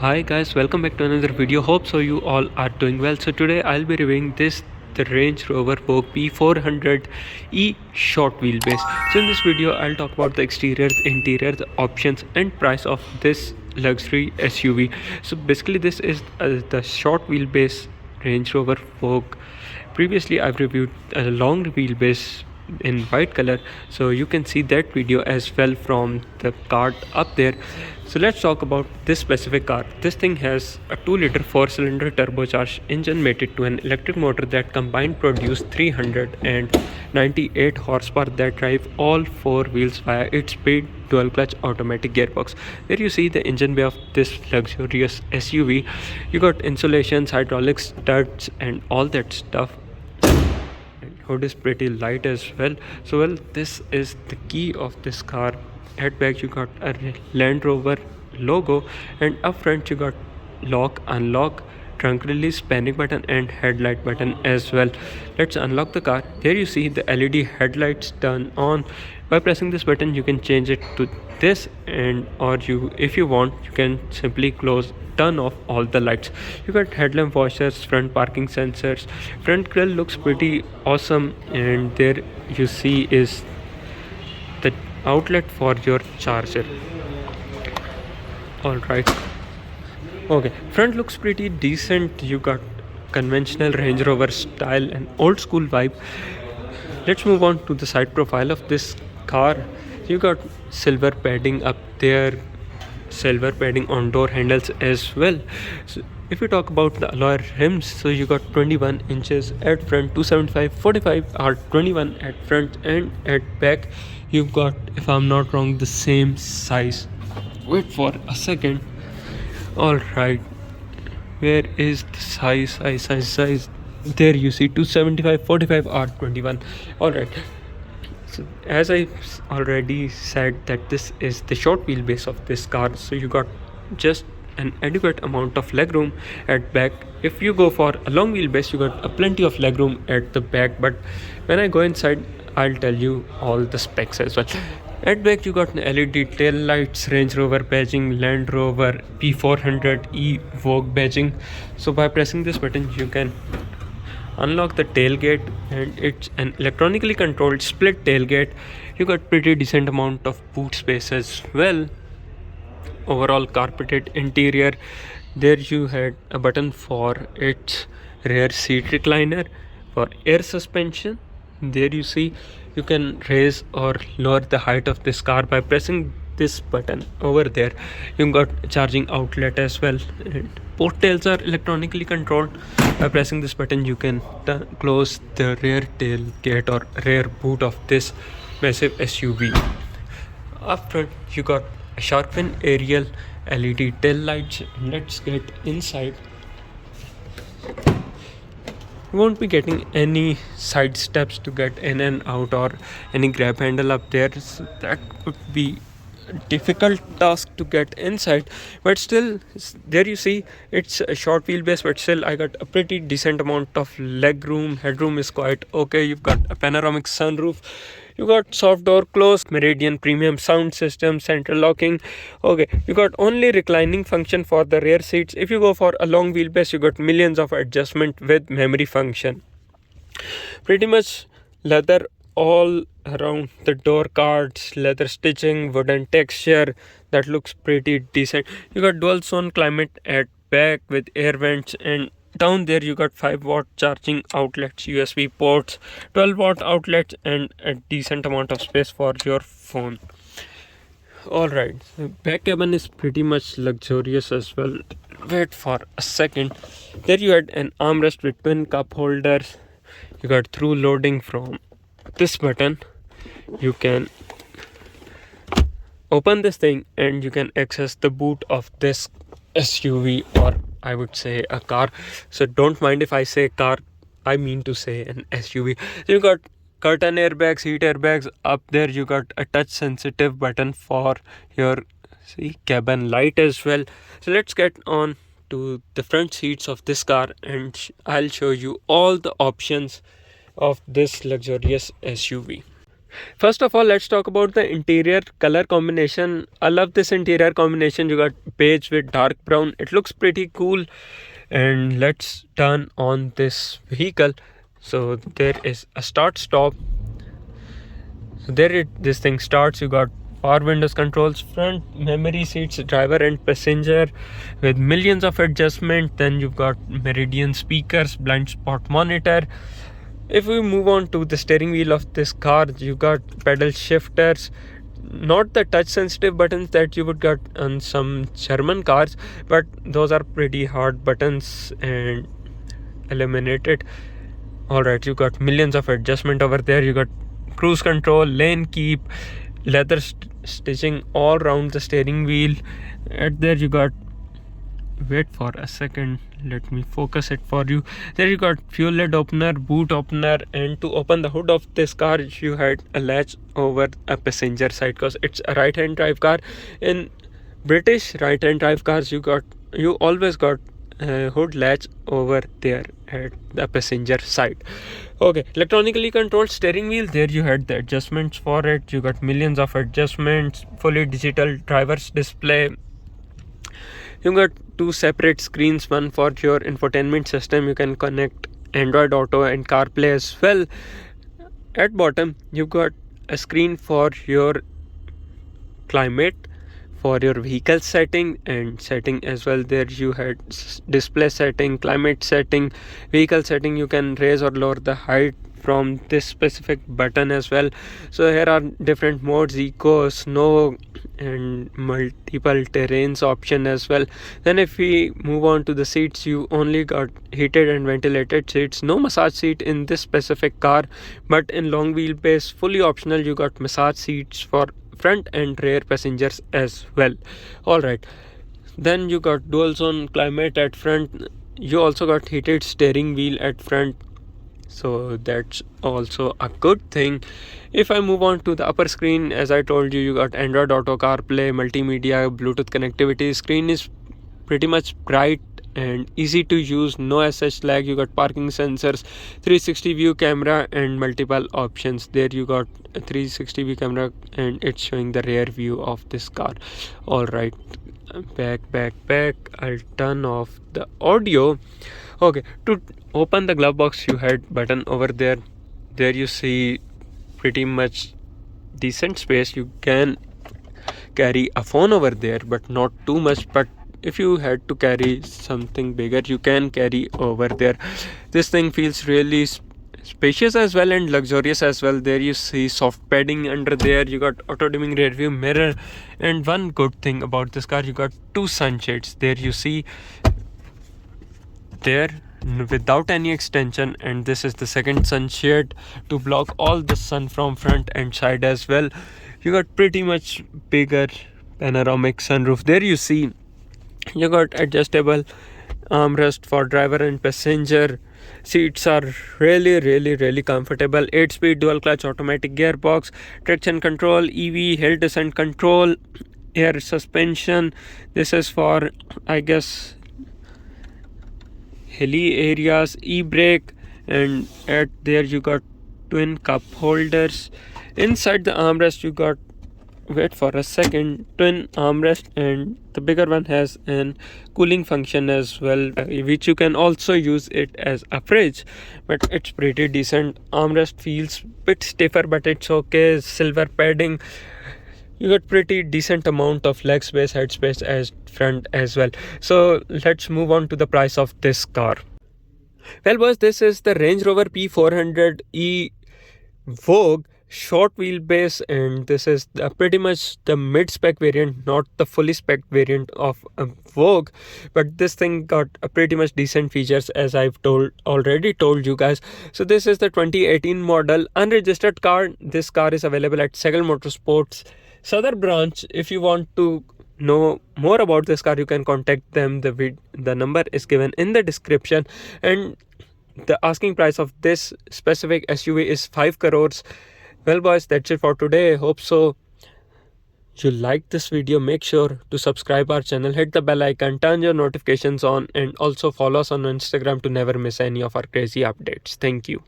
Hi guys, welcome back to another video. Hope so you all are doing well. So today I'll be reviewing the Range Rover Vogue P400e short wheelbase. So in this video I'll talk about the exterior, the interior, the options and price of this luxury SUV. So basically this is the short wheelbase Range Rover Vogue. Previously I've reviewed a long wheelbase in white color, so you can see that video as well from the card up there. So let's talk about this specific car. This thing has a 2-liter 4-cylinder turbocharged engine mated to an electric motor that combined produce 398 horsepower that drive all four wheels via its speed dual clutch automatic gearbox. There you see the engine bay of this luxurious SUV. You got insulations, hydraulics, studs and all that stuff. Hood is pretty light as well. So well, this is the key of this car. At back you got a Land Rover logo, and up front you got lock, unlock, trunk release, panic button and headlight button as well. Let's unlock the car. There you see the LED headlights turn on. By pressing this button you can change it to this, and or if you want you can simply turn off all the lights. You got headlamp washers, front parking sensors, front grille looks pretty awesome, and there you see is the outlet for your charger. All right, okay, front looks pretty decent. You got conventional Range Rover style and old school vibe. Let's move on to the side profile of this car. You got silver padding up there, silver padding on door handles as well. So if we talk about the alloy rims, so you got 21 inches at front, 275 45 are 21 at front, and at back you've got, if I'm not wrong, the same size. Wait for a second. All right, where is the size? There you see 275 45 are 21. All right, so as I already said that this is the short wheelbase of this car, so you got just an adequate amount of legroom at back. If you go for a long wheelbase you got a plenty of legroom at the back, but when I go inside I'll tell you all the specs as well. At back you got LED tail lights, Range Rover badging, Land Rover P400e Vogue badging. So by pressing this button you can unlock the tailgate, and it's an electronically controlled split tailgate. You got pretty decent amount of boot space as well. Overall carpeted interior. There you had a button for its rear seat recliner, for air suspension. There you see you can raise or lower the height of this car by pressing this button over there. You got charging outlet as well, and port tails are electronically controlled. By pressing this button you can close the rear tailgate or rear boot of this massive SUV. Up front you got a shark fin aerial LED tail lights. Let's get inside. You won't be getting any side steps to get in and out or any grab handle up there, so that could be a difficult task to get inside. But still, there you see it's a short wheelbase, but still I got a pretty decent amount of leg room. Headroom is quite okay. You've got a panoramic sunroof. You got soft door close, Meridian premium sound system, central locking. Okay, you got only reclining function for the rear seats. If you go for a long wheelbase you got millions of adjustment with memory function. Pretty much leather all around the door cards, leather stitching, wooden texture, that looks pretty decent. You got dual zone climate at back with air vents, and down there you got 5-watt charging outlets, USB ports, 12-watt outlets, and a decent amount of space for your phone. Alright, the back cabin is pretty much luxurious as well. Wait for a second. There you had an armrest with twin cup holders. You got through loading from this button. You can open this thing and you can access the boot of this SUV, or I would say a car. So don't mind if I say car, I mean to say an SUV. So you got curtain airbags, heat airbags. Up there you got a touch sensitive button for your cabin light as well. So let's get on to the front seats of this car and I'll show you all the options of this luxurious SUV. First of all, let's talk about the interior color combination. I love this interior combination. You got beige with dark brown. It looks pretty cool. And let's turn on this vehicle. So there is a start stop. So this thing starts. You got power windows controls, front memory seats, driver and passenger with millions of adjustments. Then you've got Meridian speakers, blind spot monitor. If we move on to the steering wheel of this car, you got pedal shifters, not the touch sensitive buttons that you would get on some German cars, but those are pretty hard buttons and eliminated. Alright, you got millions of adjustment over there. You got cruise control, lane keep, leather stitching all around the steering wheel. At there you got, wait for a second, let me focus it for you. There you got fuel lid opener, boot opener, and to open the hood of this car you had a latch over a passenger side because it's a right hand drive car. In British right hand drive cars you always got a hood latch over there at the passenger side. Okay, electronically controlled steering wheel, there you had the adjustments for it. You got millions of adjustments, fully digital driver's display. You got two separate screens, one for your infotainment system. You can connect Android Auto and CarPlay as well. At bottom you got a screen for your climate, for your vehicle setting and setting as well. There you had display setting, climate setting, vehicle setting. You can raise or lower the height from this specific button as well. So here are different modes: eco, snow, and multiple terrains option as well. Then if we move on to the seats, you only got heated and ventilated seats, no massage seat in this specific car, but in long wheelbase fully optional you got massage seats for front and rear passengers as well. Alright, then you got dual zone climate at front. You also got heated steering wheel at front, so that's also a good thing. If I move on to the upper screen, as I told you, you got Android Auto, CarPlay, multimedia, Bluetooth connectivity. Screen is pretty much bright and easy to use, no SH lag. You got parking sensors, 360 view camera, and multiple options. There you got a 360 view camera and it's showing the rear view of this car. Alright, back. I'll turn off the audio. Okay, to open the glove box you had button over there. There you see pretty much decent space. You can carry a phone over there, but not too much. But if you had to carry something bigger, you can carry over there. This thing feels really spacious as well and luxurious as well. There you see soft padding under there. You got auto dimming rear view mirror, and one good thing about this car, you got two sunshades. There you see there without any extension, and this is the second sunshade to block all the sun from front and side as well. You got pretty much bigger panoramic sunroof. There you see you got adjustable armrest for driver and passenger. Seats are really comfortable. 8-speed dual clutch automatic gearbox, traction control, EV hill descent control, air suspension. This is for, I guess, hilly areas, e-brake, and at there you got twin cup holders. Inside the armrest you got, wait for a second, twin armrest, and the bigger one has an cooling function as well, which you can also use it as a fridge, but it's pretty decent. Armrest feels bit stiffer, but it's okay. Silver padding. You got pretty decent amount of leg space, head space as front as well. So let's move on to the price of this car. Well boys, this is the Range Rover P400e Vogue short wheelbase, and this is pretty much the mid-spec variant, not the fully spec variant of Vogue, but this thing got a pretty much decent features as I've already told you guys. So this is the 2018 model unregistered car. This car is available at Sehgal Motorsports Southern branch. If you want to know more about this car, you can contact them. The number is given in the description, and the asking price of this specific SUV is 5 crores. Well boys, that's it for today. Hope so you like this video. Make sure to subscribe our channel, hit the bell icon, turn your notifications on, and also follow us on Instagram to never miss any of our crazy updates. Thank you.